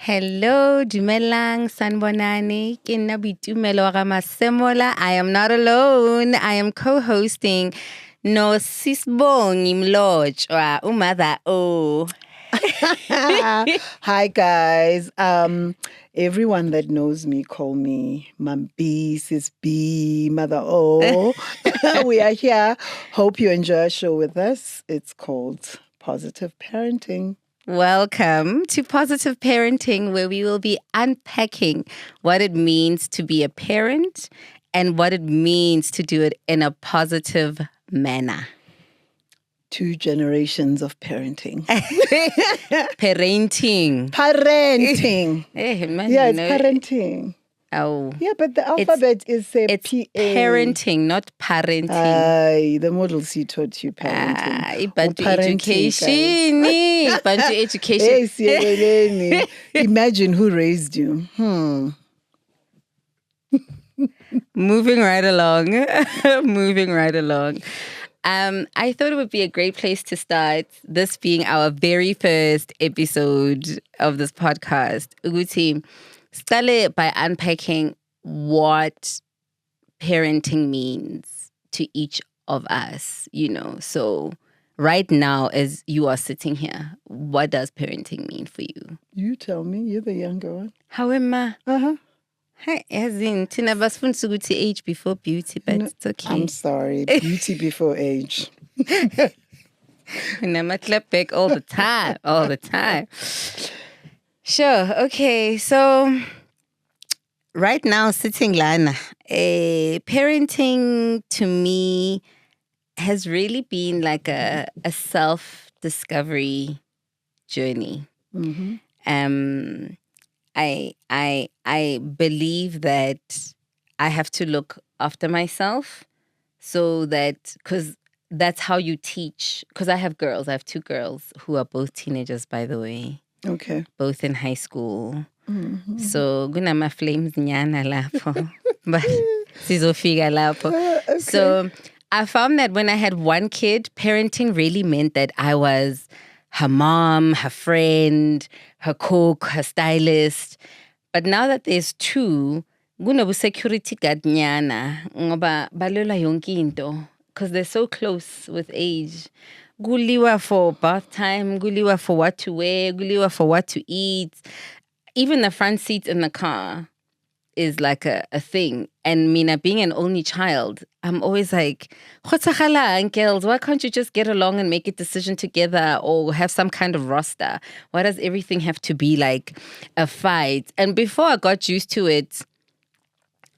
Hello, dumelang, sanbonani, ke nna Boitumelo ga Masemola. I am not alone. I am co-hosting no Sis Bongi Mlotshwa, umother oh. Hi guys. Everyone that knows me call me Mom B, Sis B, Mother O. We are here. Hope you enjoy our show with us. It's called Positive Parenting. Welcome to Positive Parenting, where we will be unpacking what it means to be a parent and what it means to do it in a positive manner. 2 generations of parenting. Parenting. Hey, man, yeah, it's parenting. Oh. Yeah, but the alphabet is it's PA. Parenting, not parenting. The model C taught you parenting. Bantu education. Bantu education. Hey, imagine who raised you. Moving right along. I thought it would be a great place to start, this being our very first episode of this podcast. Uguti, start by unpacking what parenting means to each of us, So right now, as you are sitting here, what does parenting mean for you? You tell me. You're the younger one. How am I? Hey, as in, Tina Basfun to age before beauty, but it's okay. I'm sorry. Beauty before age. And I'm a clap back all the time. Sure. Okay. So right now, sitting Lana, parenting to me has really been like a self-discovery journey. Mm-hmm. I believe that I have to look after myself, so that, because that's how you teach. Because I have 2 girls who are both teenagers, by the way. Okay. Both in high school. Mm-hmm. So gunama flames nyana lapho, but sizofika lapho. Okay. So I found that when I had one kid, parenting really meant that I was her mom, her friend, her cook, her stylist. But now that there's 2, kunobu security guard nyana ngoba balola yonke into, because they're so close with age. Guliwa for bath time, guliwa for what to wear, guliwa for what to eat. Even the front seat in the car is like a thing. And Mina, being an only child, I'm always like, uncles, why can't you just get along and make a decision together or have some kind of roster? Why does everything have to be like a fight? And before I got used to it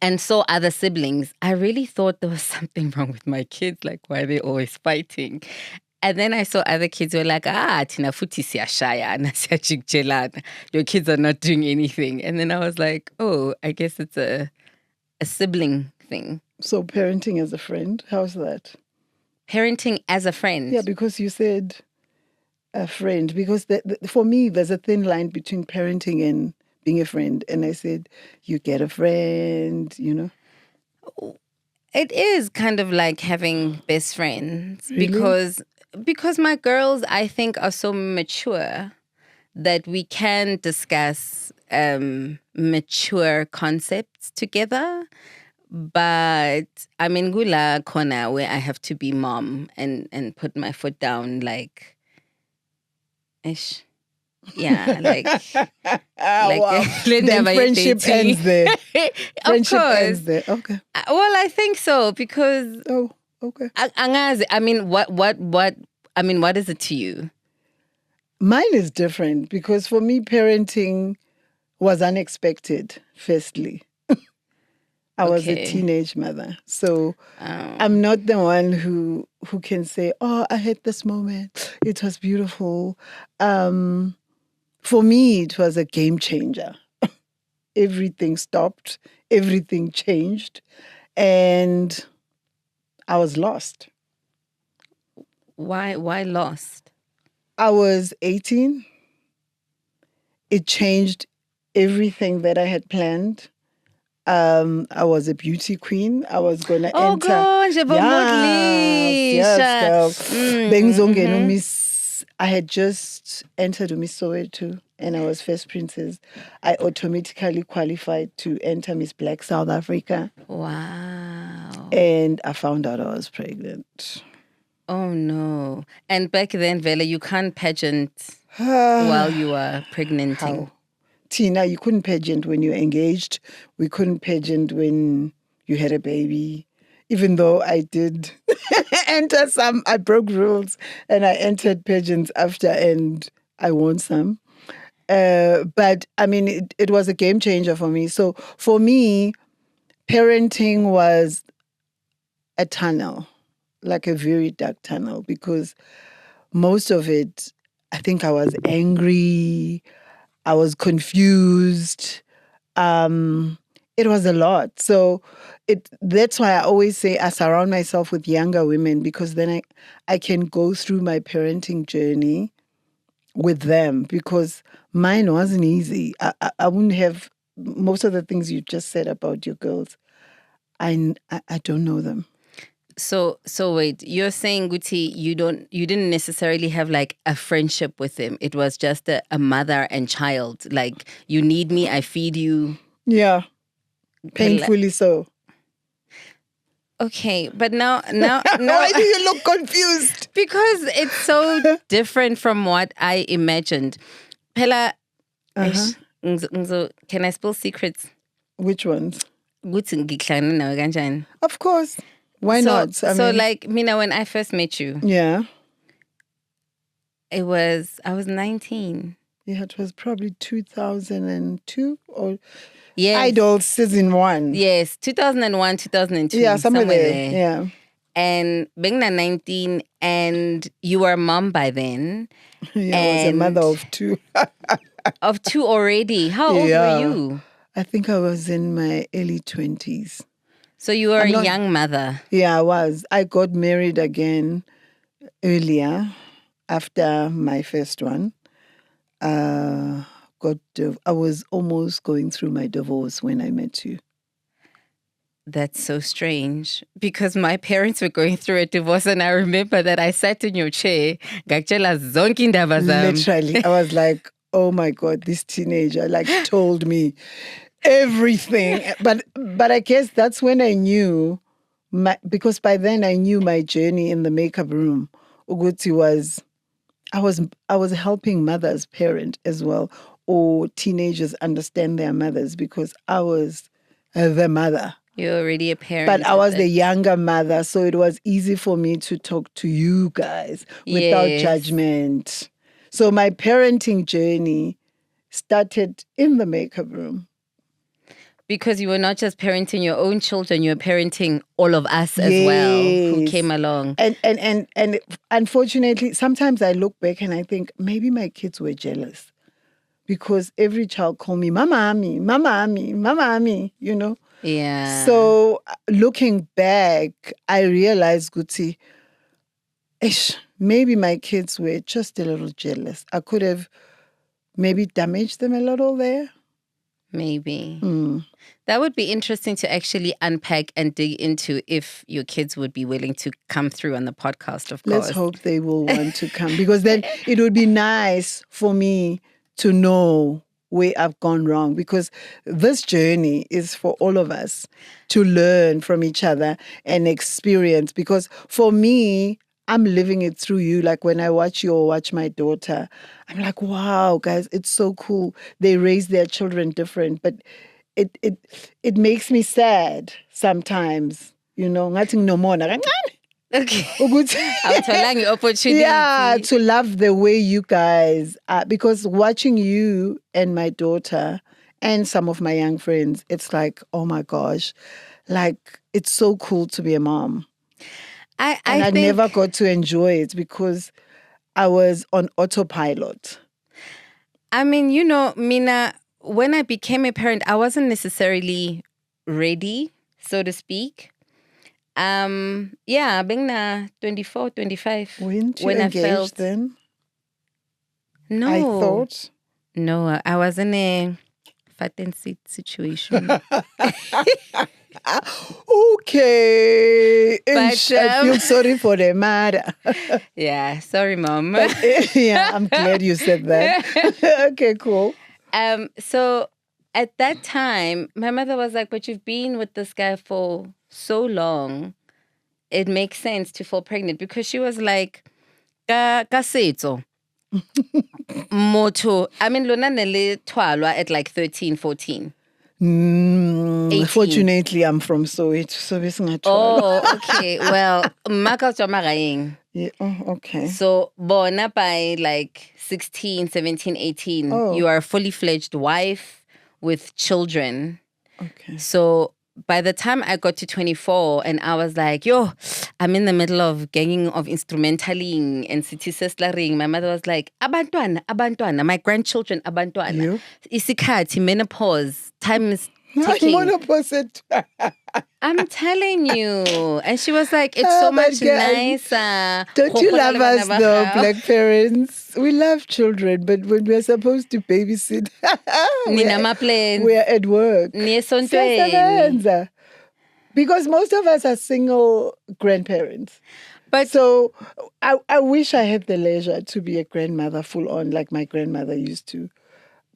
and saw other siblings, I really thought there was something wrong with my kids, like why are they always fighting? And then I saw other kids who were like, tina futhi siyashaya na siyajikjelana. Your kids are not doing anything. And then I was like, oh, I guess it's a sibling thing. So parenting as a friend, how's that? Parenting as a friend? Yeah, because you said a friend. Because for me, there's a thin line between parenting and being a friend. And I said, you get a friend, It is kind of like having best friends. Really? Because my girls, I think, are so mature that we can discuss mature concepts together. But I'm in Gula Kona, where I have to be mom and put my foot down, like, ish. Yeah, like wow. Then friendship ends there. Friendship ends there. Okay. Well, I think so, because okay. I mean, what is it to you? Mine is different, because for me, parenting was unexpected, firstly. I was a teenage mother. So I'm not the one who can say, oh, I had this moment. It was beautiful. For me, it was a game changer. Everything stopped. Everything changed. And I was lost. Why lost? I was 18. It changed everything that I had planned. I was a beauty queen. I was going to enter. Yes, Yes, girl. Bengizongena Miss I had just entered Miss Soweto and I was first princess. I automatically qualified to enter Miss Black South Africa. Wow. And I found out I was pregnant. Oh, no. And back then, Vela, you can't pageant while you are pregnanting. How? Tina, you couldn't pageant when you're engaged. We couldn't pageant when you had a baby. Even though I did enter some, I broke rules and I entered pageants after and I won some. But I mean, it was a game changer for me. So for me, parenting was a tunnel, like a very dark tunnel, because most of it, I think I was angry, I was confused. It was a lot. So that's why I always say I surround myself with younger women, because then I can go through my parenting journey with them, because mine wasn't easy. I wouldn't have most of the things you just said about your girls. I don't know them. So wait, you're saying, Guti, you didn't necessarily have like a friendship with him. It was just a mother and child. Like, you need me, I feed you. Yeah, painfully so. Okay, but now Why do you look confused? Because it's so different from what I imagined. Phela, can I spill secrets? Which ones? Guthi ngihlangane nawe kanjani? Of course. Why not? I mean, like, Mina, when I first met you, yeah, I was 19. Yeah, it was probably 2002 or yes. Idol season 1. Yes, 2001, 2002. Yeah, somewhere there. Yeah. And being 19, and you were a mom by then. Yeah, I was a mother of 2. Of 2 already. How old were you? I think I was in my early 20s. So you were a young mother. Yeah, I was. I got married again earlier after my first one. I was almost going through my divorce when I met you. That's so strange, because my parents were going through a divorce, and I remember that I sat in your chair. Literally, I was like, oh my God, this teenager told me everything. But I guess that's when I knew, because by then I knew my journey in the makeup room. Uguti was, I was helping mothers parent as well, or teenagers understand their mothers, because I was the mother. You're already a parent. But I was the younger mother, so it was easy for me to talk to you guys without judgment. So my parenting journey started in the makeup room. Because you were not just parenting your own children, you were parenting all of us as well who came along. And unfortunately, sometimes I look back and I think maybe my kids were jealous, because every child called me Mama Ami, Mama Ami, Mama Ami, you know? Yeah. So looking back, I realized, Guti, maybe my kids were just a little jealous. I could have maybe damaged them a little there. Maybe. That would be interesting to actually unpack and dig into, if your kids would be willing to come through on the podcast, of course. Let's hope they will want to come, because then it would be nice for me to know where I've gone wrong, because this journey is for all of us to learn from each other and experience. Because for me, I'm living it through you. Like when I watch you or watch my daughter, I'm like, wow, guys, it's so cool. They raise their children different, but it makes me sad sometimes, you know. Nothing no more. Okay. I'm opportunity. Yeah, to love the way you guys are, because watching you and my daughter and some of my young friends, it's like, oh my gosh, like it's so cool to be a mom. I never got to enjoy it because I was on autopilot. I mean, you know, Mina, when I became a parent, I wasn't necessarily ready, so to speak. Being 24, 25. Weren't you engaged then? No. I thought. No, I was in a fat and sit situation. Okay. I feel sorry for the mother. Yeah, sorry, Mom. Yeah, I'm glad you said that. Okay, cool. So at that time, my mother was like, but you've been with this guy for so long. It makes sense to fall pregnant, because she was like, ka setso. Moto. I mean, lona nele twalwa at like 13, 14. 18. Fortunately, I'm from Soweto, so it's not. Oh, okay. Well, maka tswa magaeng. Yeah, okay. So, bona by like 16, 17, 18, you are a fully fledged wife with children. Okay. So, by the time I got to 24 and I was like, yo, I'm in the middle of ganging of instrumentaling and city sestlering, my mother was like, abantwana, my grandchildren, abantwana. Isikhathi, menopause, time is ticking. I'm telling you. And she was like, it's so much nicer. Don't you love us though, black parents? We love children, but when we're supposed to babysit, we're at work. Because most of us are single grandparents. But so I wish I had the leisure to be a grandmother full on like my grandmother used to.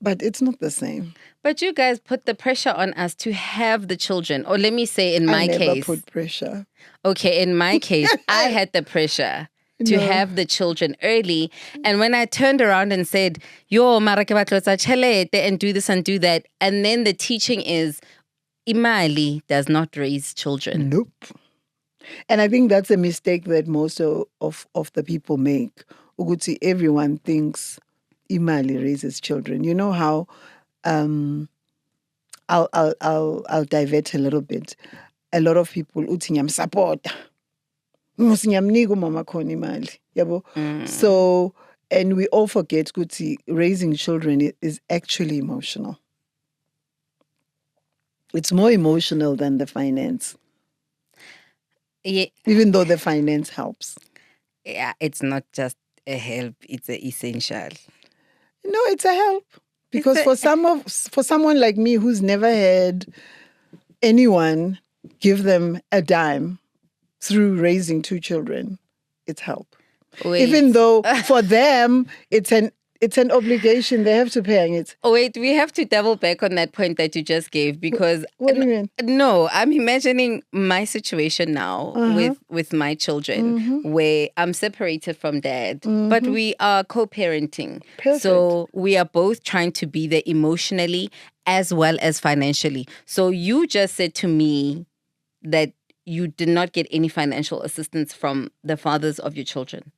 But it's not the same. But you guys put the pressure on us to have the children. Or let me say, in my case. I never put pressure. Okay, in my case, I had the pressure to have the children early. And when I turned around and said, yo, mara ke batla tsa tjhelete and do this and do that. And then the teaching is, imali does not raise children. Nope. And I think that's a mistake that most of the people make. Uguti, everyone thinks imali raises children. You know how I'll divert a little bit. A lot of people utinyam support. Mama khona imali. Yabo. So, and we all forget ukuthi raising children is actually emotional. It's more emotional than the finance. Yeah. Even though the finance helps. Yeah, it's not just a help, it's an essential. No, it's a help. Because for someone like me who's never had anyone give them a dime through raising 2 children, it's help. Wait. Even though for them it's an obligation, they have to pay it. Wait, we have to double back on that point that you just gave, because what do you mean? No, I'm imagining my situation now with my children, where I'm separated from dad, but we are co-parenting. Perfect. So we are both trying to be there emotionally as well as financially. So you just said to me that you did not get any financial assistance from the fathers of your children.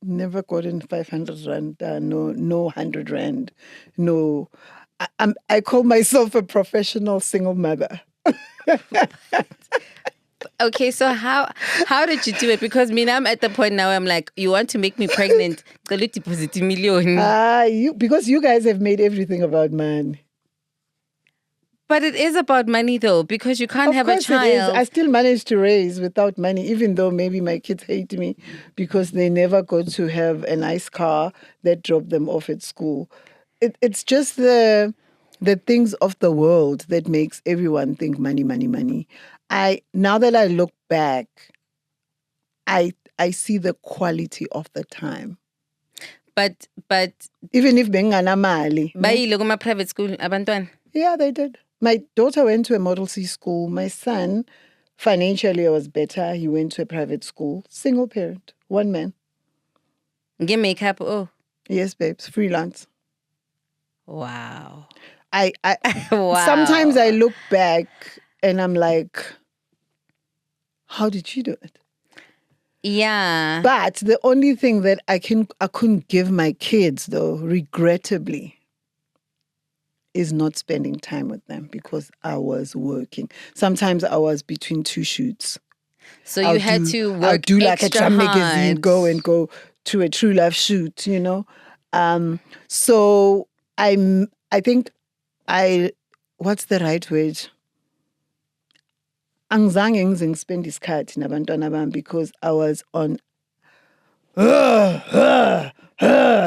Never gotten 500 rand, no 100 rand, no. I call myself a professional single mother. Okay, so how did you do it? Because I'm at the point now I'm like, you want to make me pregnant, deposit $1 million. Because you guys have made everything about money. But it is about money though, because you can't have a child. It is. I still managed to raise without money, even though maybe my kids hate me because they never got to have a nice car that dropped them off at school. It's just the things of the world that makes everyone think money, money, money. Now that I look back, I see the quality of the time. But even if bengana mali, bayile private school abantwana. Yeah, they did. My daughter went to a Model C school. My son, financially, was better. He went to a private school. Single parent, one man. Get makeup. Oh, yes, babes. Freelance. Wow. Wow. Sometimes I look back and I'm like, how did you do it? Yeah. But the only thing that I couldn't give my kids, though, regrettably, is not spending time with them because I was working. Sometimes I was between 2 shoots. So you had to work I'll do like extra a Trump hard. magazine, go to a True Love shoot, you know. So I think what's the right word? Angizange ngizengspend isikhathi nabantwana bami because I was on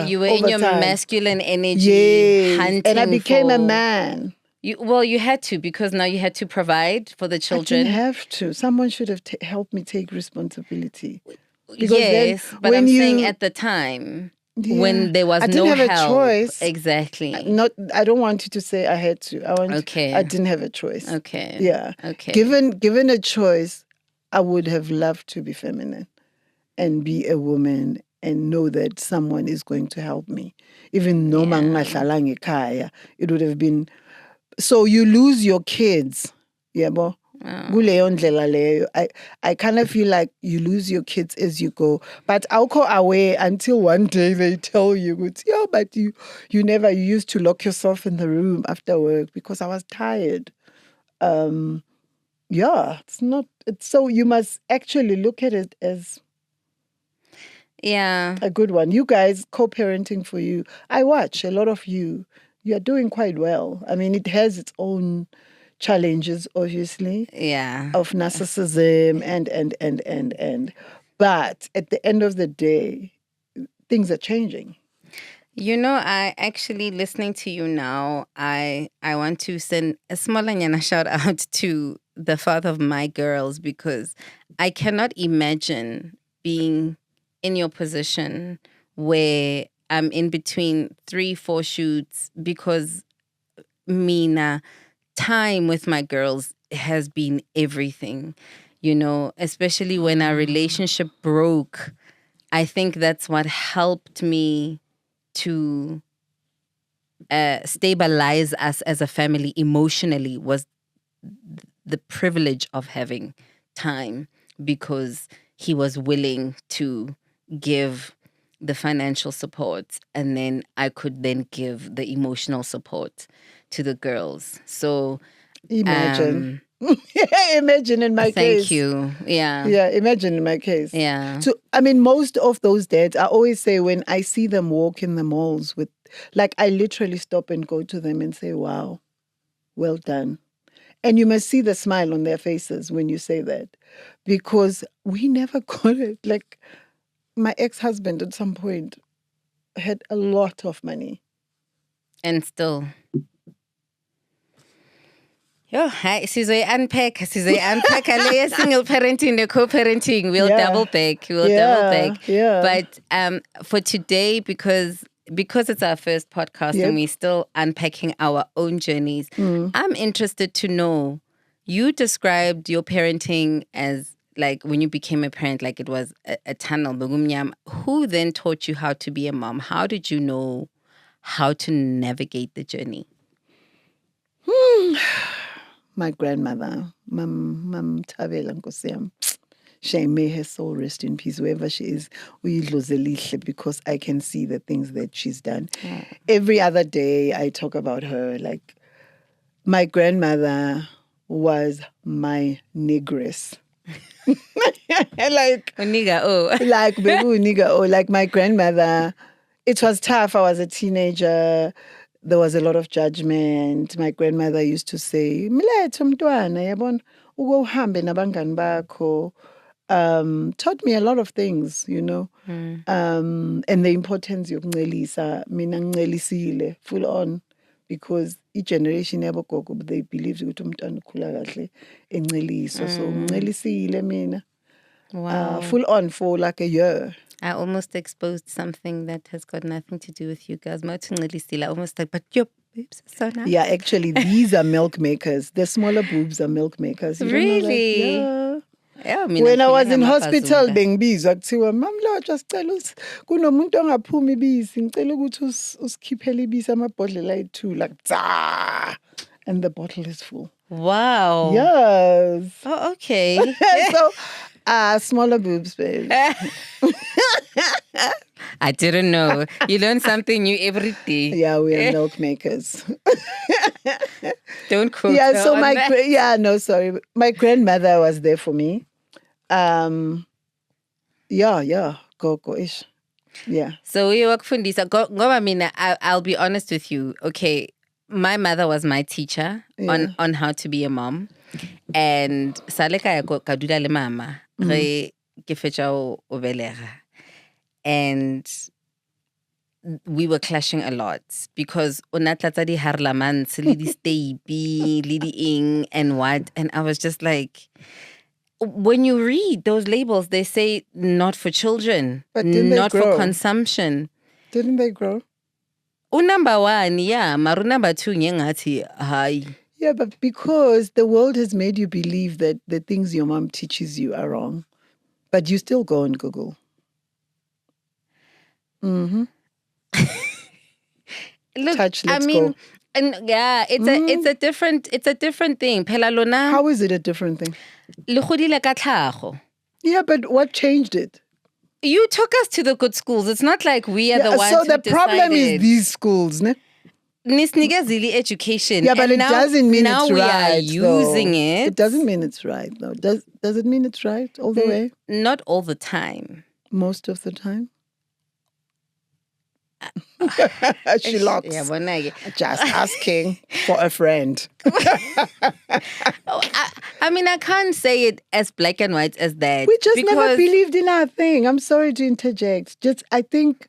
you were in your masculine energy, hunting and I became a man. You had to, because now you had to provide for the children. I didn't have to. Someone should have helped me take responsibility. Because yes, but I'm saying at the time, when there was no help. I didn't have a choice. Exactly. I don't want you to say I had to. I didn't have a choice. Okay. Yeah. Okay. Given a choice, I would have loved to be feminine and be a woman and know that someone is going to help me. Even though it would have been. So you lose your kids. Yeah, but I kind of feel like you lose your kids as you go. But I'll go away until one day they tell you, yeah, but you used to lock yourself in the room after work because I was tired. So you must actually look at it as a good one. You guys, co-parenting for you. I watch a lot of you. You're doing quite well. I mean, it has its own challenges, obviously. Yeah. Of narcissism and. But at the end of the day, things are changing. I actually, listening to you now, I want to send a small shout out to the father of my girls, because I cannot imagine being in your position where I'm in between 3-4 shoots, because Mina, time with my girls has been everything, especially when our relationship broke. I think that's what helped me to stabilize us as a family emotionally, was the privilege of having time, because he was willing to give the financial support, and then I could then give the emotional support to the girls. So imagine. Imagine in my case. Thank you. Yeah. Yeah, imagine in my case. Yeah. So, I mean, most of those dads, I always say when I see them walk in the malls with, I literally stop and go to them and say, wow, well done. And you must see the smile on their faces when you say that, because we never got it. My ex-husband at some point had a lot of money. And still. Hi, unpack a single parenting, the co-parenting. We'll double back. Double back. Yeah. But for today, because it's our first podcast and we're still unpacking our own journeys, I'm interested to know, you described your parenting as when you became a parent, it was a tunnel. Who then taught you how to be a mom? How did you know how to navigate the journey? My grandmother, Mam Tabela Nkosiyam. She may her soul rest in peace wherever she is. Because I can see the things that she's done. Every other day I talk about her. My grandmother was my negress. My grandmother, it was tough. I was a teenager. There was a lot of judgment. My grandmother used to say, "Mlethe umntwana, yabona, uhambe nabangani bakho." Taught me a lot of things, and the importance of yokuncelisa. Mina ngicelisile full on, because each generation yabogogo, they believed ukuthi umntwana ukhula kahle enceliswa. So ngicelisile mina. Wow. Full on for a year. I almost exposed something that has got nothing to do with you guys. Almost but your boobs are so nice. Yeah, actually, these are milk makers. The smaller boobs are milk makers. You really? Yeah. When I was in hospital, bengibizwa kuthiwa mamlotsha sicela kunomuntu ongaphumi ibisi ngicela ukuthi usikhiphele ibisi amabhodlela ayi-2 and the bottle is full. Wow. Yes. Oh, okay. So smaller boobs, babe. I didn't know. You learn something new every day. Yeah, we are milk makers. Don't quote. Yeah, so my grandmother was there for me. Go ish. Yeah. So we work fundisa. I'll be honest with you. Okay, my mother was my teacher on how to be a mom, and saleka ya kadula le mama re ke fetša o belega, and we were clashing a lot because unatlatsa di harlamans, li di steipi, li di ing, and what, and I was just like, when you read those labels, they say not for children, but not for consumption. Didn't they grow? Number one, yeah, maru number two, ngengati hi. Yeah, but because the world has made you believe that the things your mom teaches you are wrong, but you still go on Google. Mm-hmm. Look, Touch, let's go. And yeah, it's a different thing. Phela lona. How is it a different thing? Le godile ka tlhago. Yeah, but what changed it? You took us to the good schools. It's not like we are the ones who decided. So the problem is these schools, ne? Nisnigazili education. Yeah, but it doesn't mean now it's right. Now we are using it. It doesn't mean it's right, though. Does it mean it's right all the way? Not all the time. Most of the time? She locks. Yeah, just asking for a friend. I can't say it as black and white as that. We just never believed in our thing. I'm sorry to interject. I think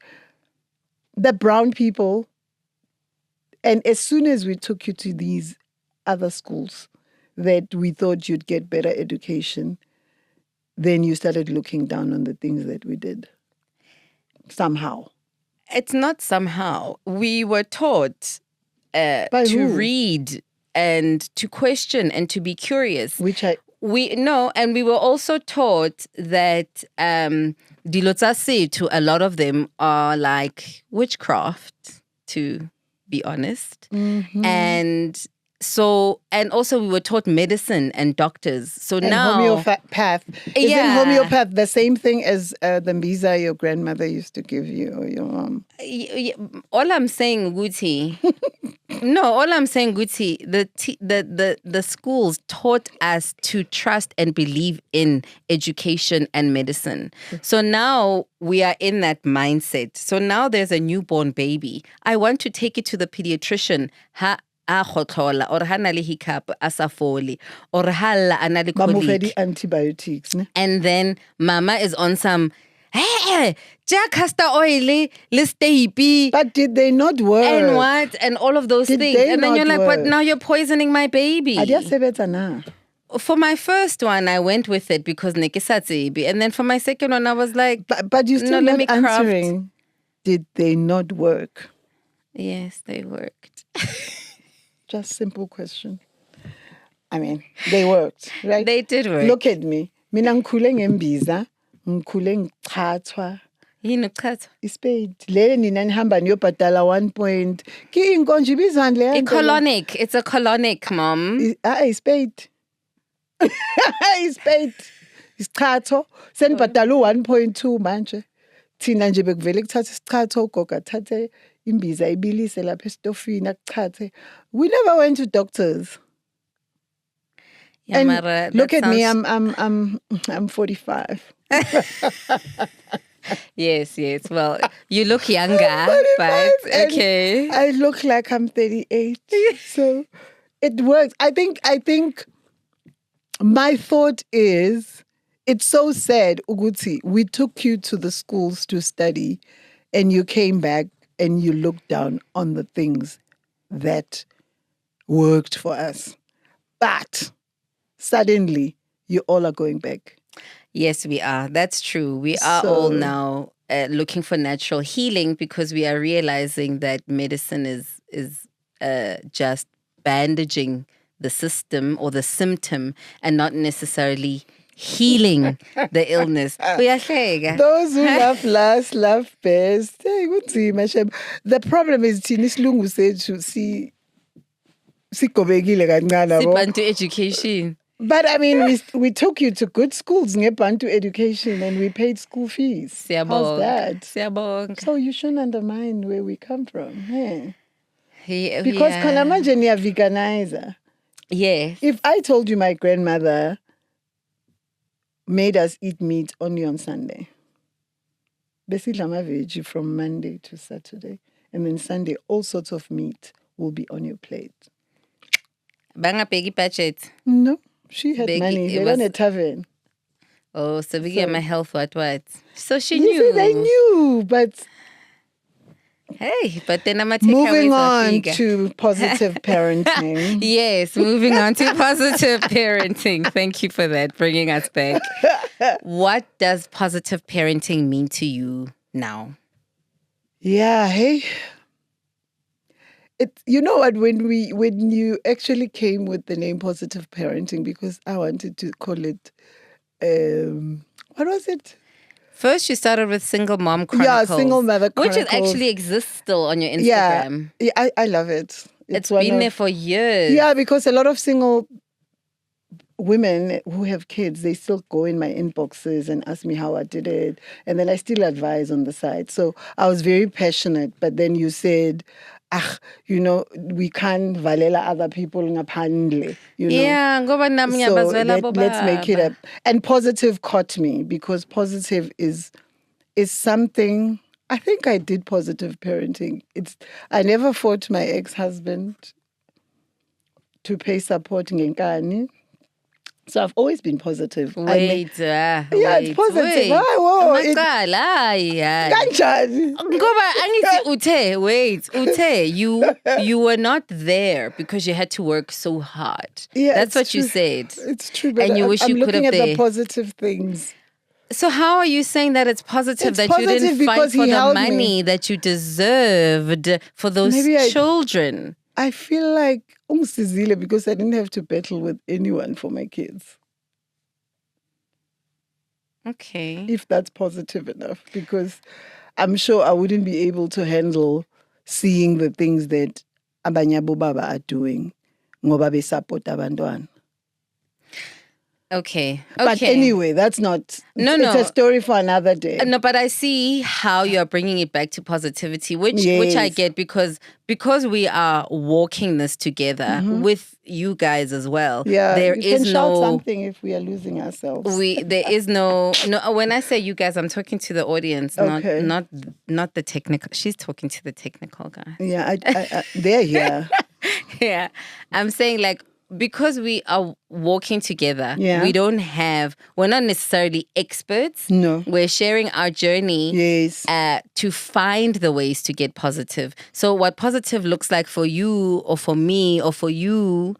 the brown people, and as soon as we took you to these other schools that we thought you'd get better education, then you started looking down on the things that we did. Somehow. It's not somehow. We were taught to read and to question and to be curious. And we were also taught that dilotsa to a lot of them are like witchcraft, to be honest. Mm-hmm. And also we were taught medicine and doctors. So and now homeopath. Isn't homeopath the same thing as the mbiza your grandmother used to give you or your mom? All I'm saying, Guti. The schools taught us to trust and believe in education and medicine. So now we are in that mindset. So now there's a newborn baby. I want to take it to the pediatrician. A khotlola or ha na le hiccup a sa fole or ha lla a na le colic, antibiotics, ne? And then mama is on some jack castor oil le steipi. But did they not work? And what? And all of those things. And then you're like, but now you're poisoning my baby. For my first one, I went with it because nekisatsebi. And then for my second one, I was like, but you still not answering. Did they not work? Yes, they worked. Just simple question. They worked, right? They did work. Look at me. Mina ngikhule ngembiza, ngikhule ngichathwa. Yini ukuchathwa? Ispade. Le nina nihamba niyobhadala 1 point. Ki inkonje ibizwani le? Colonic. It's a colonic, mom. Ispade. Ispade. Isichatho. Senibhadala 1.2 manje. Thina nje bekuvele kuthatha isichatho ugoga thathe imbiza ibilise lapha estofini akuchathe. We never went to doctors. Yeah, and Mara, look at me, I'm 45. Yes. Well, you look younger, but okay. I look like I'm 38. So it works. I think my thought is, it's so sad, Uguti, we took you to the schools to study and you came back and you looked down on the things that worked for us. But suddenly, you all are going back. Yes, we are. That's true. We are all now looking for natural healing because we are realizing that medicine is just bandaging the system or the symptom and not necessarily healing the illness. Those who laugh last, laugh best. Hey, the problem is, Tinis said to see Bantu education. But we took you to good schools, Bantu education, and we paid school fees. How's that? So you shouldn't undermine where we come from. Hey. Because Kalamanja ni a veganizer. Yes. If I told you my grandmother made us eat meat only on Sunday, basically I'm a veggie from Monday to Saturday, and then Sunday all sorts of meat will be on your plate. Banga Peggy Patchet. No, she had money. They ran a tavern. Oh, so we get my health what? So she knew. See, they knew, but Hey, but then I'm going to take Moving away on to positive parenting. Yes, moving on to positive parenting. Thank you for that, bringing us back. What does positive parenting mean to you now? Yeah, hey. You know what, when you actually came with the name positive parenting, because I wanted to call it what was it? First, you started with Single Mom Chronicles. Yeah, Single Mother Chronicles. Which actually exists still on your Instagram. Yeah, I love it. It's been there for years. Yeah, because a lot of single women who have kids, they still go in my inboxes and ask me how I did it. And then I still advise on the side. So I was very passionate. But then you said, we can't valela other people ngaphandle, Yeah, so let's make it up. And positive caught me, because positive is something. I think I did positive parenting. I never fought my ex-husband to pay support ngenkani. So I've always been positive. Wait, it's positive. You were not there because you had to work so hard. Yeah, that's what you said. It's true, but and you wish I'm you could have looking at the positive things. So how are you saying that it's positive that you didn't fight for the money that you deserved for those children? I feel like because I didn't have to battle with anyone for my kids. Okay. If that's positive enough, because I'm sure I wouldn't be able to handle seeing the things that abanye baba are doing ngoba be support abantwana. Okay. But anyway, that's not... It's a story for another day. No, but I see how you're bringing it back to positivity, which I get because we are walking this together with you guys as well. Yeah, there is can shout something if we are losing ourselves. There is no. When I say you guys, I'm talking to the audience, not the technical. She's talking to the technical guy. Yeah, they're here. Yeah, I'm saying like, because we are walking together, we're not necessarily experts. No. We're sharing our journey to find the ways to get positive. So what positive looks like for you or for me or for you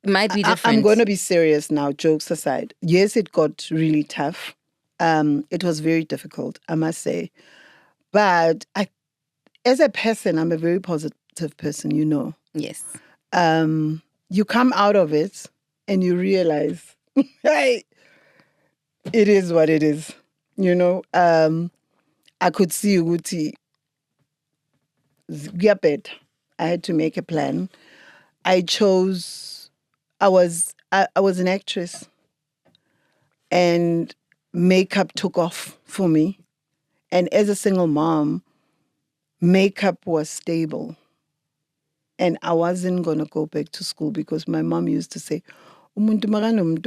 might be different. I'm going to be serious now, jokes aside. Yes, it got really tough. It was very difficult, I must say. But as a person, I'm a very positive person, Yes. You come out of it and you realize, hey, it is what it is. I could see Uguti. I had to make a plan. I was an actress, and makeup took off for me. And as a single mom, makeup was stable. And I wasn't going to go back to school because my mom used to say, my mom is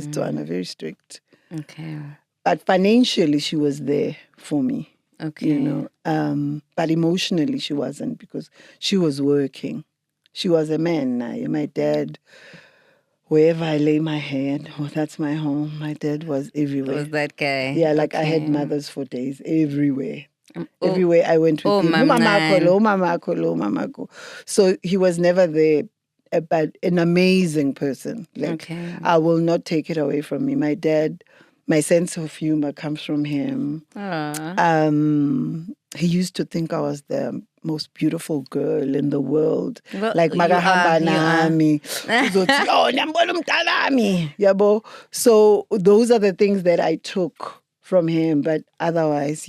Tswana, very strict. Okay. But financially, she was there for me. Okay. But emotionally, she wasn't, because she was working. She was a man now. My dad, wherever I lay my head, that's my home. My dad was everywhere. Was that guy? Yeah, I had mothers for days everywhere. Everywhere I went with him. Mamako. So he was never there, but an amazing person. I will not take it away from me. My dad, my sense of humor comes from him. He used to think I was the most beautiful girl in the world. Well, so those are the things that I took from him. But otherwise,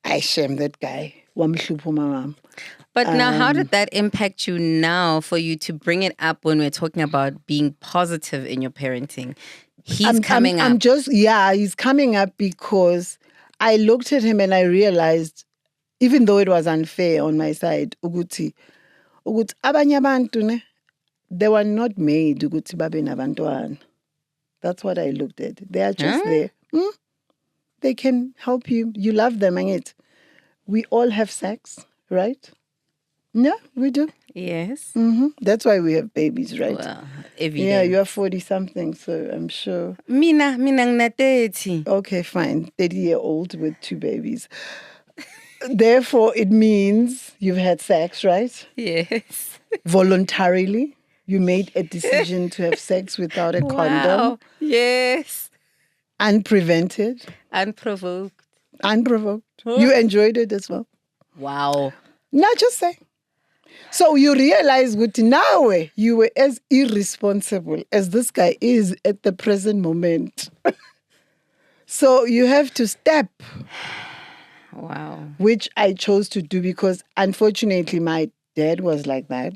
I shame that guy. But now, how did that impact you now for you to bring it up when we're talking about being positive in your parenting? He's coming up. He's coming up because I looked at him and I realized, even though it was unfair on my side, Uguti abanye abantu ne, they were not made Uguti babe nabantwana. That's what I looked at. They are just there. They can help you. You love them, and we all have sex, right? Yeah, we do. Yes. That's why we have babies, right? Well, every Yeah, day. you are 40-something, so I'm sure. Mina ngina 30. Okay, fine. 30-year-old with 2 babies. Therefore, it means you've had sex, right? Yes. Voluntarily. You made a decision to have sex without a condom. Wow. Yes. Unprevented. Unprovoked. Unprovoked. You enjoyed it as well. Wow. Not just say. So you realize that now you were as irresponsible as this guy is at the present moment. So you have to step. Wow. Which I chose to do because unfortunately my dad was like that.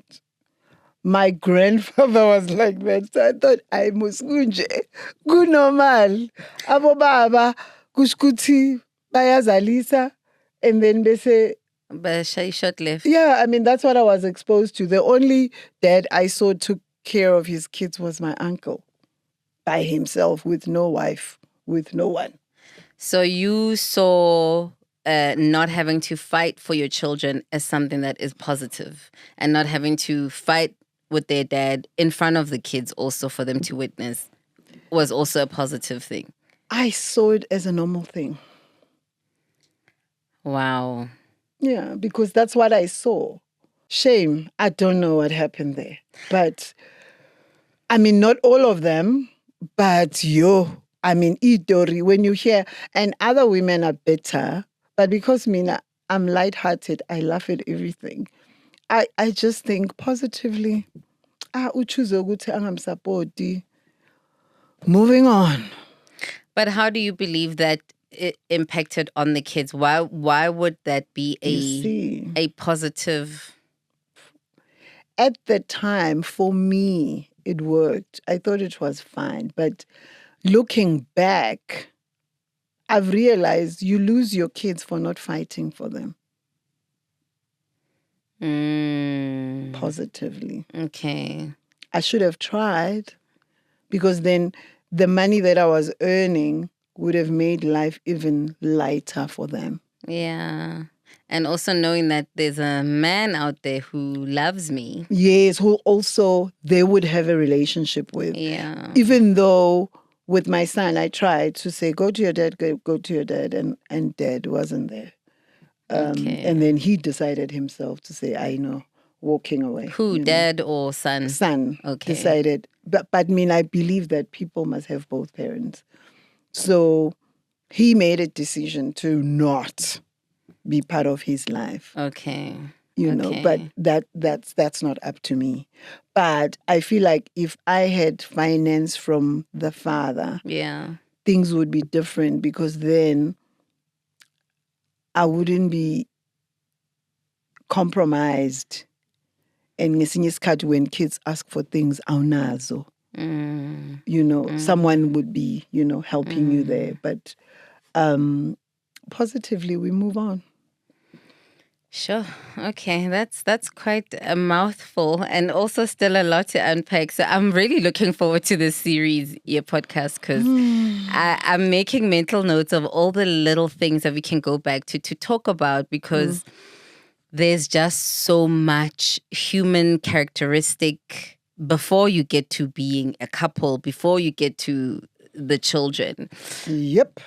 My grandfather was like that. So I thought I must go normal. Abo baba kuskuthi bayazalisa and then they say But she short left. yeah, I mean that's what I was exposed to. The only dad I saw took care of his kids was my uncle by himself with no wife, with no one. So you saw not having to fight for your children as something that is positive, and not having to fight with their dad in front of the kids also for them to witness was also a positive thing. I saw it as a normal thing. Wow. Yeah, because that's what I saw. Shame. I don't know what happened there. But, I mean, not all of them, but Idori, when you hear, and other women are better, but because Mina, I'm lighthearted, I laugh at everything. I just think positively. Moving on. But how do you believe that it impacted on the kids? Why would that be a positive? At the time, for me, it worked. I thought it was fine. But looking back, I've realized you lose your kids for not fighting for them. Positively. Okay. I should have tried because then the money that I was earning would have made life even lighter for them. Yeah. And also knowing that there's a man out there who loves me. Yes, who also they would have a relationship with. Yeah. Even though with my son, I tried to say, go to your dad, go to your dad. And dad wasn't there. Okay. And then he decided himself to say, I know, walking away. Who, dad or son? Son. Okay. Decided. But I believe that people must have both parents. So he made a decision to not be part of his life. Okay. But that's not up to me. But I feel like if I had finance from the father, things would be different because then I wouldn't be compromised. And ngesinye isikhathi when kids ask for things, awunazo. Someone would be, helping you there. But positively, we move on. Sure. Okay. That's quite a mouthful and also still a lot to unpack. So I'm really looking forward to this series, your podcast, because I'm making mental notes of all the little things that we can go back to talk about because there's just so much human characteristic before you get to being a couple, before you get to the children. Yep.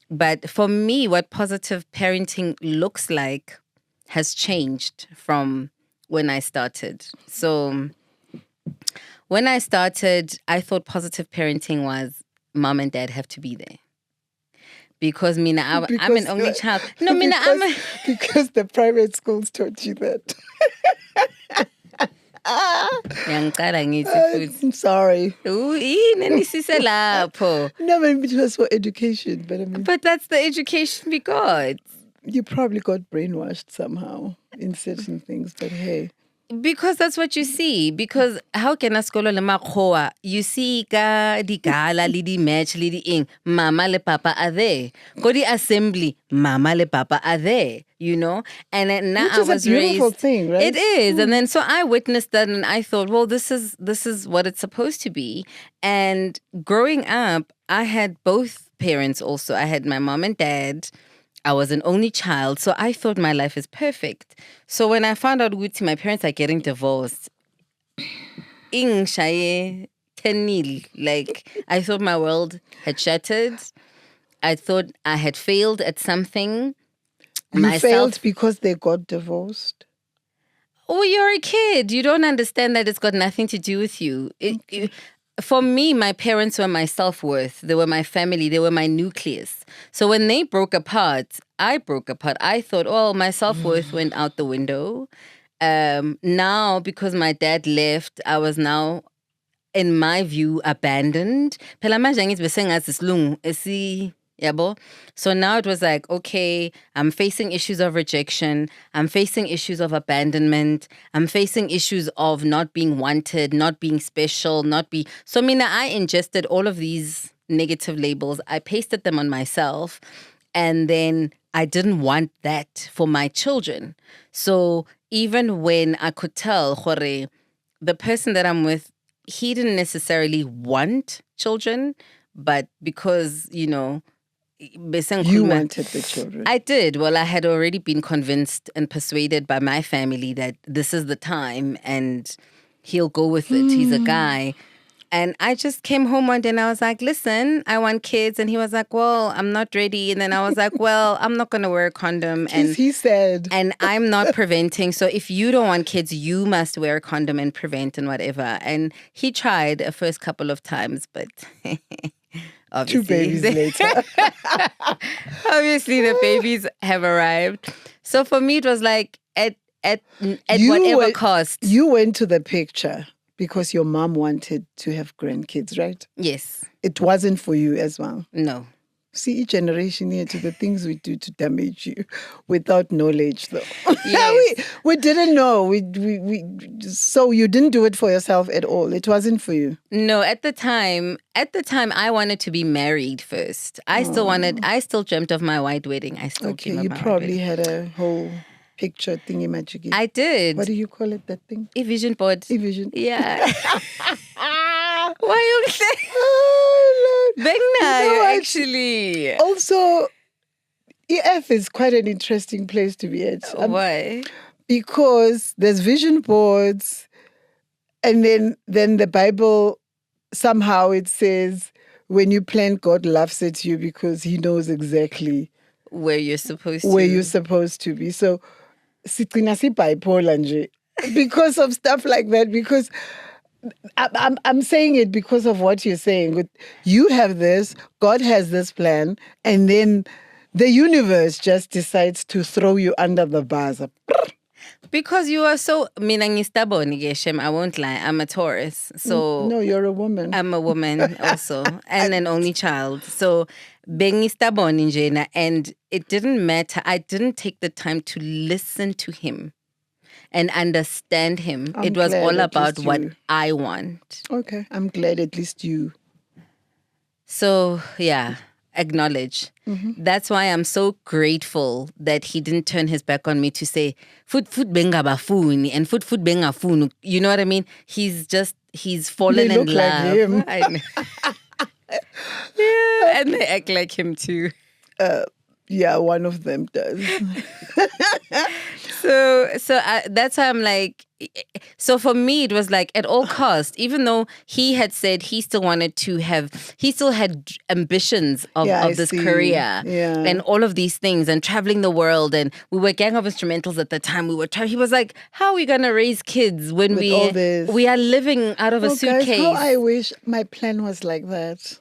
But for me, what positive parenting looks like has changed from when I started. So when I started, I thought positive parenting was mom and dad have to be there. Because I'm an only child. No, because the private schools taught you that. I'm sorry. No, it was for education, but that's the education we got. You probably got brainwashed somehow in certain things, but hey. Because that's what you see. Because how can a skolo le makgowa? You see ka di gala, le di match, le di ing, mama le papa are there. Go di assembly, mama le papa are there. And then now Which is I was a beautiful raised. Thing, right? It is, and then so I witnessed that, and I thought, well, this is what it's supposed to be. And growing up, I had both parents. Also, I had my mom and dad. I was an only child, so I thought my life is perfect. So when I found out my parents are getting divorced, ing shaye 10 nil. Like, I thought my world had shattered. I thought I had failed at something. You failed because they got divorced? Oh, you're a kid. You don't understand that it's got nothing to do with you. For me, my parents were my self-worth. They were my family. They were my nucleus. So when they broke apart, I broke apart. I thought, oh, my self-worth went out the window. Now, because my dad left, I was now, in my view, abandoned. Phela manje angithi besengathi isilungu yabo. So now it was like, okay, I'm facing issues of rejection. I'm facing issues of abandonment. I'm facing issues of not being wanted, not being special, So, Mina, I ingested all of these negative labels. I pasted them on myself. And then I didn't want that for my children. So even when I could tell, Jore, the person that I'm with, he didn't necessarily want children, but because, you wanted the children. I did. Well, I had already been convinced and persuaded by my family that this is the time and he'll go with it. He's a guy. And I just came home one day and I was like, listen, I want kids. And he was like, well, I'm not ready. And then I was like, well, I'm not going to wear a condom. And he said. And I'm not preventing. So if you don't want kids, you must wear a condom and prevent and whatever. And he tried a first couple of times, but obviously. 2 babies later. Obviously, the babies have arrived. So for me, it was like at whatever cost. You went to the picture because your mom wanted to have grandkids, right? Yes. It wasn't for you as well? No. See, each generation here to the things we do to damage you without knowledge, though. Yes. we didn't know. So you didn't do it for yourself at all. It wasn't for you. No, at the time, I wanted to be married first. I still dreamt of my white wedding. I still dream of my white wedding. You probably had a whole picture thingy magic. I did. What do you call it, that thing? A vision board. A vision. Yeah. Why you say? Oh, Lord. No, actually. Also, EF is quite an interesting place to be at. Why? Because there's vision boards, and then the Bible, somehow it says, when you plan, God laughs at you because he knows exactly where you're supposed to be. So, siqina sibipolar nje because of stuff like that. Because I'm saying it because of what you're saying. You have this, God has this plan, and then the universe just decides to throw you under the bus. Because you are so... Mina ngistaboni ke Shem, I won't lie. I'm a Taurus. So no, you're a woman. I'm a woman also. And an only child. So bengistaboni njena, and it didn't matter. I didn't take the time to listen to him and understand him. It was all about what I want. Okay. I'm glad at least you. So, yeah. Acknowledge. Mm-hmm. That's why I'm so grateful that he didn't turn his back on me to say, food benga bafuni and food benga funu. You know what I mean? He's fallen in love. Like him. I know. Yeah, and they act like him too. Yeah, one of them does. So that's why I'm like, so for me, it was like at all costs, even though he had said he still had ambitions of this career and all of these things and traveling the world. And we were gang of instrumentals at the time. He was like, how are we going to raise kids when we are living out of a suitcase? Guys, how I wish my plan was like that.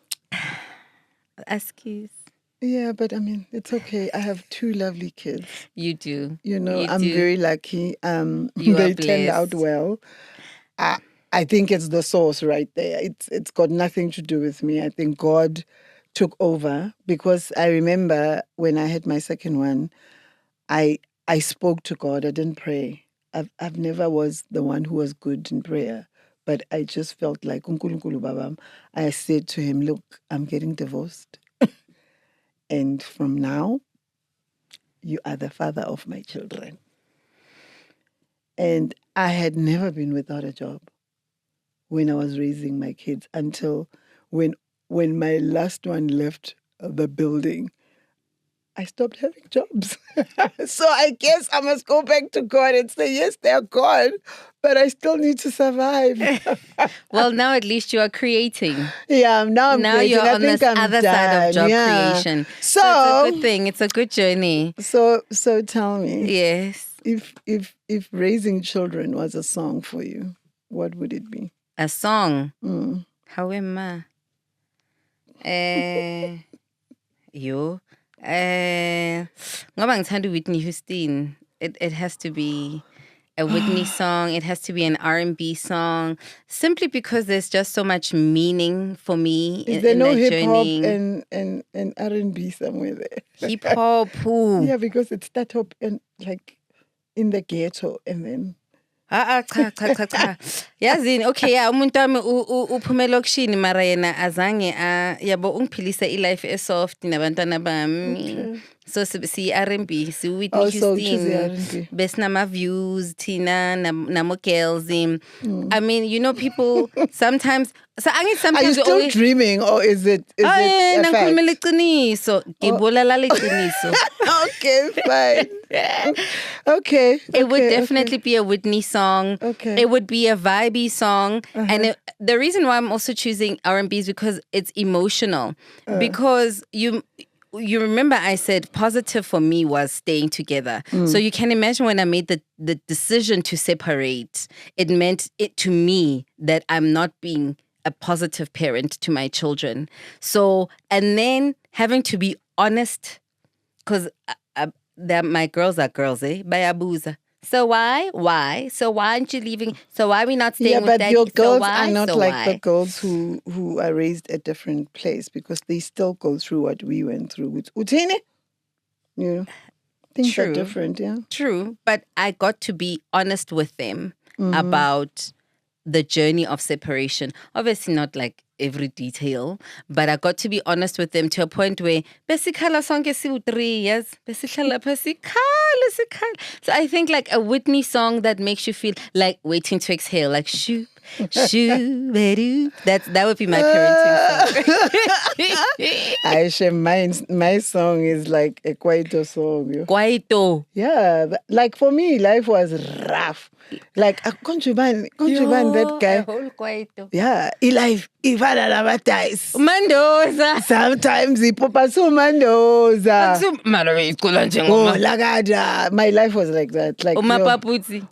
Excuse. Yeah, but I mean, it's okay. I have 2 lovely kids. You do. I'm very lucky. They turned out well. I think it's the source right there. It's got nothing to do with me. I think God took over, because I remember when I had my second one, I spoke to God. I didn't pray. I've never was the one who was good in prayer, but I just felt like uNkulunkulu Babam. I said to him, look, I'm getting divorced. And from now, you are the father of my children. And I had never been without a job when I was raising my kids, until when my last one left the building, I stopped having jobs. So I guess I must go back to God and say, yes, they're God, but I still need to survive. Well, now at least you are creating. Yeah, now I'm creating. You're I on think this I'm other done. side of job creation. So it's a good thing. It's a good journey. So tell me. Yes. If raising children was a song for you, what would it be? A song? How am I? Yo. Ngoba ngithanda Whitney Houston. It has to be a Whitney song. It has to be an R&B song. Simply because there's just so much meaning for me in there no that hip hop journey. and R&B somewhere there? Hip hop. Yeah, because it started up like in the ghetto and then. Cha. Yazini, okay, yeah, umuntu wami uphume elokishini mara yena azange yabo ungiphilisa i-life e-soft nabantwana bami. So si R&B, si Whitney Houston, besinama-views thina namo-girls. I mean, you know, people sometimes. So are you still dreaming, or is it a fact? Okay, fine. Okay. It would definitely be a Whitney song. Okay. It would be a vibey song. And the reason why I'm also choosing R&B is because it's emotional. Because you remember I said positive for me was staying together. So you can imagine when I made the decision to separate, it meant it to me that I'm not being a positive parent to my children. So, and then having to be honest, because my girls are girls, Bayabuza. So why? So why aren't you leaving? So why are we not staying with daddy? Yeah, but your girls are not so like the girls who are raised at different place, because they still go through what we went through with Utine. You know, things are different, yeah. True, but I got to be honest with them about the journey of separation. Obviously not like every detail, but I got to be honest with them to a point where besikhala sonke si 3 years, besikhala pasikhala. So I think like a Whitney song that makes you feel like waiting to exhale, like shoo, that would be my parenting song. I share my song is like a Kwaito song. Kwaito. Yeah, like for me, life was rough. Like a Conjuban, that guy. A whole Kwaito. Yeah, life, Ivana Lavatais. Mandoza. Sometimes he popasu Mandoza. Oh, lagada. My life was like that. Like Mapaputsi.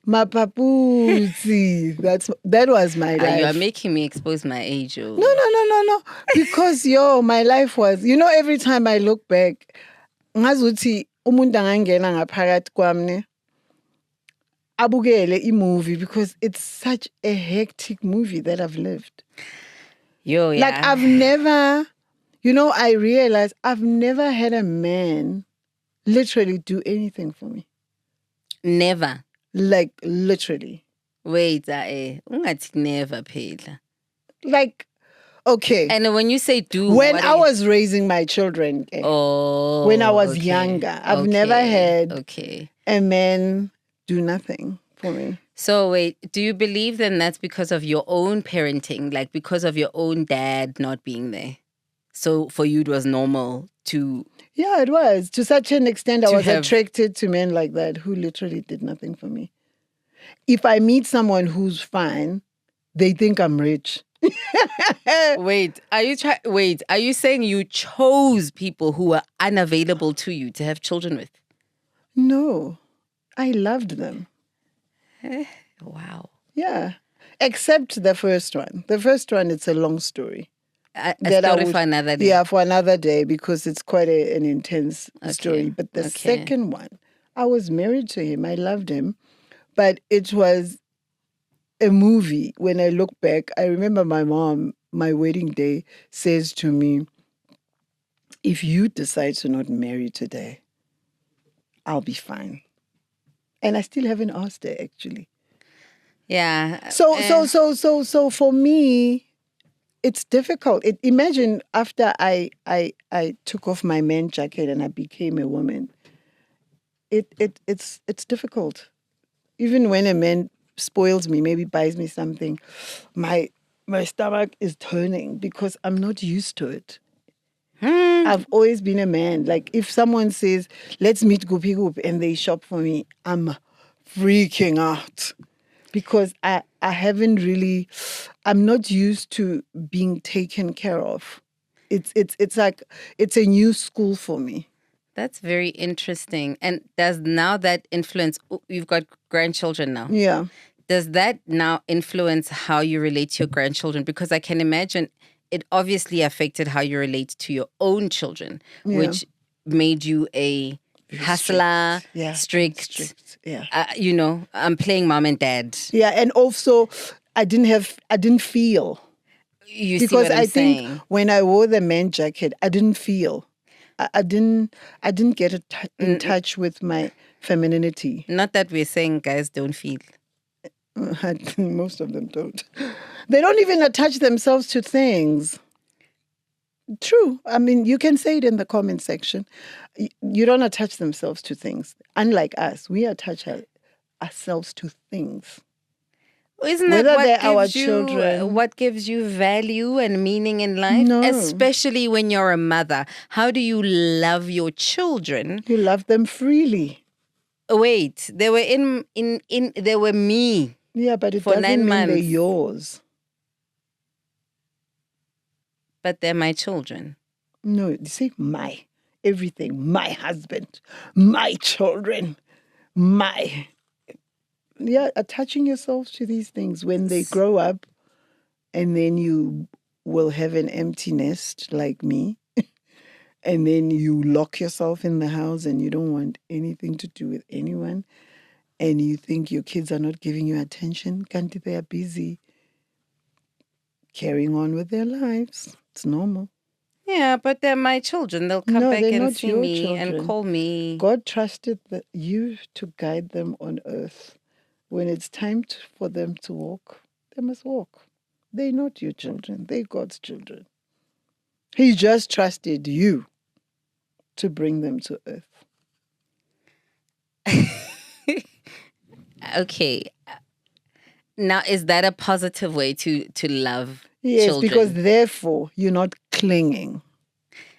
That was my life. You are making me expose my age. Oh. No. Because my life was, every time I look back, ngazuthi umuntu angangena ngaphakathi kwami abukele i-movie, because it's such a hectic movie that I've lived. Yeah. Like I've never, I realized I've never had a man literally do anything for me. Never. Like literally. Wait, ungathi never phela. Like, okay. And when you say do, when I was raising my children, when I was younger, I've never had a man do nothing for me. So wait, do you believe then that's because of your own parenting, like because of your own dad not being there? So for you it was normal to... Yeah, it was. To such an extent, I was attracted to men like that who literally did nothing for me. If I meet someone who's fine, they think I'm rich. Wait, are you saying you chose people who were unavailable to you to have children with? No, I loved them. Wow. Yeah, except the first one. The first one, it's a long story. A story for another day. Yeah, for another day, because it's quite an intense story. But the second one, I was married to him. I loved him. But it was a movie. When I look back, I remember my mom, my wedding day, says to me, if you decide to not marry today, I'll be fine. And I still haven't asked her, actually. Yeah. So for me, it's difficult. Imagine after I took off my man jacket and I became a woman. It's difficult. Even when a man spoils me, maybe buys me something, my stomach is turning because I'm not used to it. I've always been a man. Like if someone says, let's meet Goopy Goop and they shop for me, I'm freaking out. Because I haven't really, I'm not used to being taken care of. It's like, it's a new school for me. That's very interesting. And does now that influence, you've got grandchildren now. Yeah. Does that now influence how you relate to your grandchildren? Because I can imagine it obviously affected how you relate to your own children, which made you a hustler, strict. Yeah. I'm playing mom and dad. Yeah, and also I didn't feel. You see what I'm saying? Think when I wore the man jacket, I didn't feel. I didn't get in touch with my femininity. Not that we're saying guys don't feel. Most of them don't. They don't even attach themselves to things. True. I mean, you can say it in the comment section. You don't attach themselves to things. Unlike us, we attach ourselves to things. Isn't that what gives you value and meaning in life? No. Especially when you're a mother. How do you love your children? You love them freely. Wait, they were they were me. Yeah, but it doesn't mean they're yours. But they're my children. No, you see, everything, my husband, my children, attaching yourself to these things when they grow up, and then you will have an empty nest like me, and then you lock yourself in the house and you don't want anything to do with anyone, and you think your kids are not giving you attention, can't they are busy carrying on with their lives. It's normal. Yeah, but they're my children. They'll come back and see me and call me. God trusted you to guide them on earth. When it's time for them to walk, they must walk. They're not your children. They're God's children. He just trusted you to bring them to earth. Okay. Now, is that a positive way to love yes, children? Because therefore you're not clinging.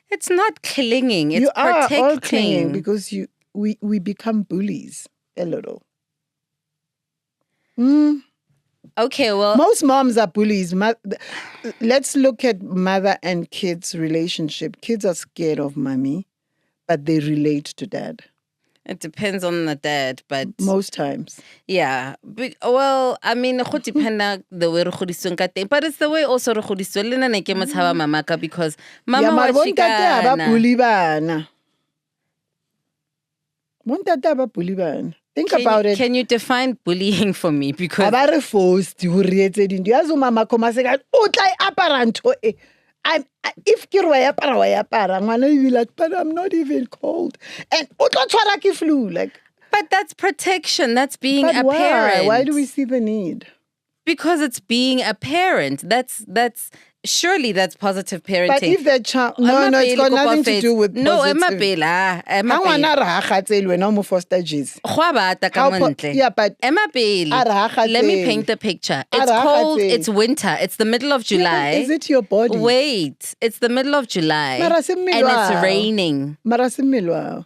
It's not clinging. It's protecting. You are all clinging because we become bullies a little. Okay, well, most moms are bullies. Let's look at mother and kids' relationship. Kids are scared of mommy, but they relate to dad. It depends on the dad, but most times. Yeah. Well, I mean, go depend the way re godisitsweng ka teng, but it's the way also re godisitswe le nna ne ke mo tshaba mamaka because mama wa chikana. Ba bully bana. Bontate ba bully bana. Think about it. Can you define bullying for me? Because ba re forced ho rietse dinto. Yazo mama khoma se ka o tla apara ntho e. If ke re wa apara ngwana you be like, but I'm not even cold, and o tlo tshwara ke flu like. But that's protection. That's being a parent. Why do we see the need? Because it's being a parent. That's surely that's positive parenting. But if the child, no, it's got nothing to do with positive. No, Emma Bela. Ngwana re ha gatsele wena mo foster jizz. Yeah, but Emma Bela. Let me paint the picture. It's cold. It's winter. It's the middle of July. Yeah, is it your body? Wait, it's the middle of July, and it's raining. Mamela,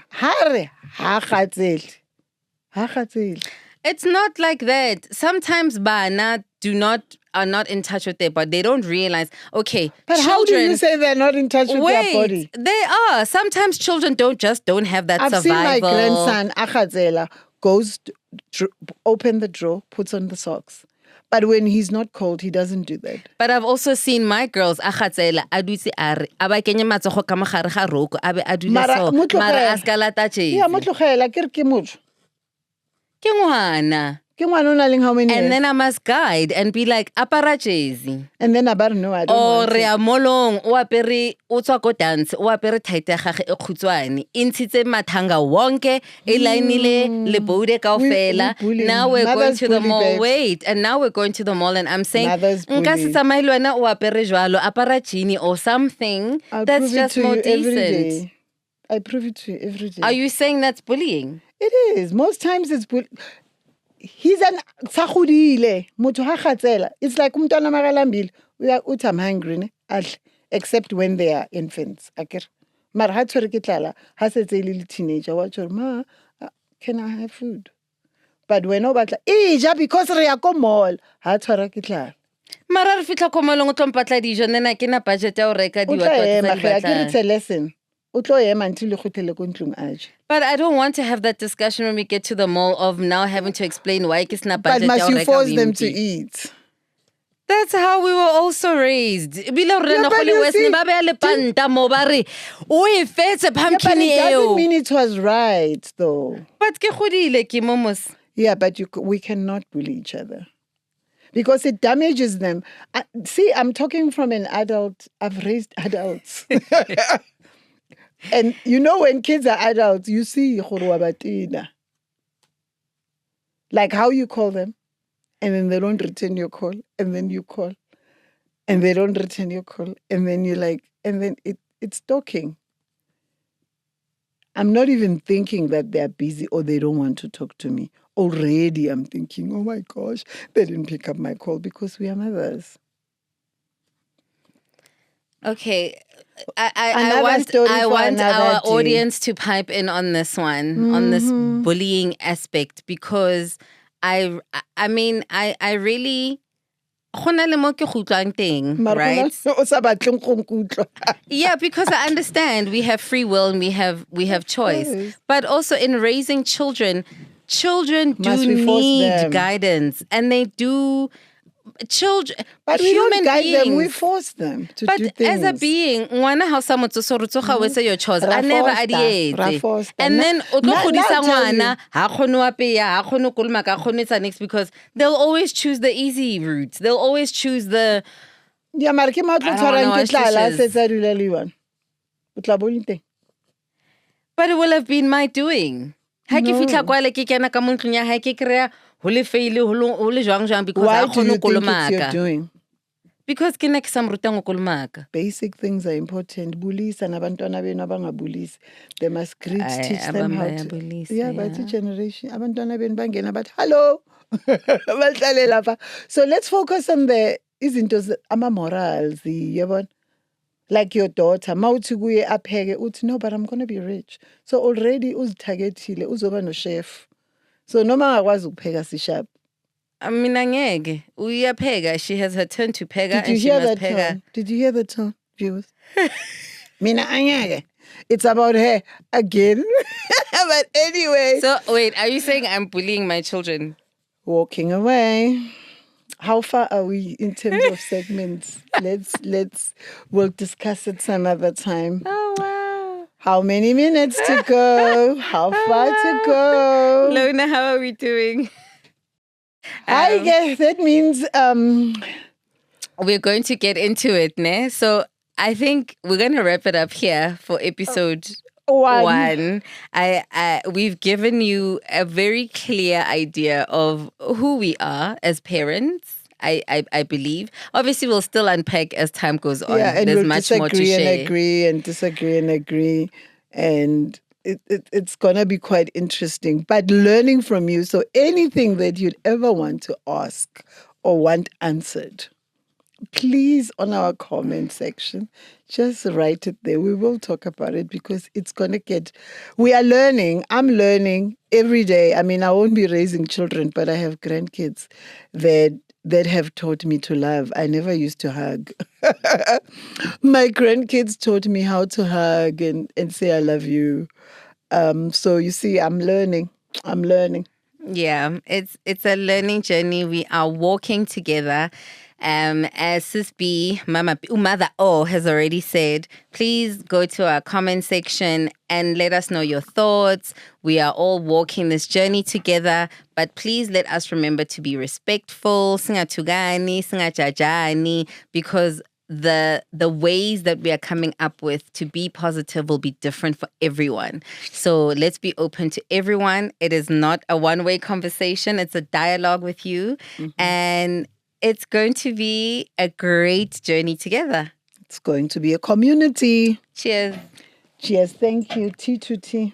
hare ha gatsele. It's not like that. Sometimes bana are not in touch with their body. They don't realize, okay, but children, how do you say they're not in touch with their body? They are. Sometimes children don't have that survival. I've seen my grandson, Akhatzela, goes, open the drawer, puts on the socks. But when he's not cold, he doesn't do that. But I've also seen my girls, Akhatzela, adutse are, aba kenye matsogo ka mogare ga roko, abe adula so, mara askalata tjesi. Yeah, motlogela ke re ke motho. Ke ngwana. How many and then I must guide and be like, apara jesi. And then I no, I don't want to. Or re a molong, o apere, o tswa ko dance, o apere tight ya gage e khutshwane. Intshitse mathanga wonke, e lainile le boude kaofela. Now we're going to the mall. Wait, and now we're going to the mall and I'm saying, nka se tsamaye le wena o apere jwalo, apara jean or something that's just more decent. I prove it to you every day. Are you saying that's bullying? It is. Most times it's bullying. he's an sakudile. Motho ha khatsela. It's like umntwana makalambile. Uthi I'm hungry ne. Except when they are infants. Akere. Mar ha tshwere ke tlala, ha setse le teenager wa tshwere ma can I have food? But when o batla ija because re ya ko mall ha tshwara ke tlala. Mara re fitla ko mall o tlo mpatla dijo nna ke na budget ya o reka diwa It's a lesson. But I don't want to have that discussion when we get to the mall of now having to explain why it's not budget. But must you force them to eat? That's how we were also raised. But it doesn't mean it was right, though. Yeah, but we cannot bully each other. Because it damages them. See, I'm talking from an adult. I've raised adults. And you know when kids are adults, you see like how you call them, and then they don't return your call, and then you call, and they don't return your call, and then you're like, and then it's talking. I'm not even thinking that they're busy or they don't want to talk to me. Already I'm thinking, oh my gosh, they didn't pick up my call because we are mothers. Okay. I want our audience to pipe in on this one, on this bullying aspect, because I mean, I really right? Yeah, because I understand we have free will and we have choice. But also in raising children do need guidance, and they do. Children, but we don't guide them, we force them to do things. But as a being, ngwana ha sa motso so rutsoga we say your chores, I never adiete. And then o tlo godisa ngwana ha khone wa peya ha khone kulma ka khone tsa next, because they'll always choose the easy route. They'll always choose the ya mara ke ma tlo tshwarang ke tlala se tsa dula le one. O tla bone teng. But it will have been my doing. Ha ke fitla kwa le ke kena ka montlong ya ha ke kreya because why do you think it's you're doing? Because basic things are important. Bullies and abantwana benu abangabullies. They must teach them how to. Yeah, but the generation abantwana benu bangena but hello. So let's focus on the izinto ama morals, yabona. Like your daughter, mawuthi kuye apheke uthi no, but I'm going to be rich. So already uzithagetile uzoba no chef. So noma ngakwazi ukupheka sishap. I mean, angeke uyapheka. She has her turn to pega, and she must pega. Did you hear the tone, viewers? Mina angeke. It's about her again. But anyway. So wait, are you saying I'm bullying my children? Walking away. How far are we in terms of segments? We'll discuss it some other time. Oh wow. How many minutes to go? How far to go? Lona, how are we doing? I guess that means we're going to get into it, ne? So I think we're going to wrap it up here for episode one. We've given you a very clear idea of who we are as parents. I believe. Obviously, we'll still unpack as time goes on. Yeah, and there's we'll much more to share. Disagree and agree. And it's going to be quite interesting. But learning from you, so anything that you'd ever want to ask or want answered, please, on our comment section, just write it there. We will talk about it because it's going to we are learning. I'm learning every day. I mean, I won't be raising children, but I have grandkids that have taught me to love. I never used to hug. My grandkids taught me how to hug and say I love you. So you see, I'm learning. Yeah, it's a learning journey. We are walking together. As Sis B, Mother O has already said, please go to our comment section and let us know your thoughts. We are all walking this journey together, but please let us remember to be respectful, singatugani, singajajani, because the ways that we are coming up with to be positive will be different for everyone. So let's be open to everyone. It is not a one-way conversation. It's a dialogue with you. And it's going to be a great journey together. It's going to be a community. Cheers. Cheers. Thank you. T to T.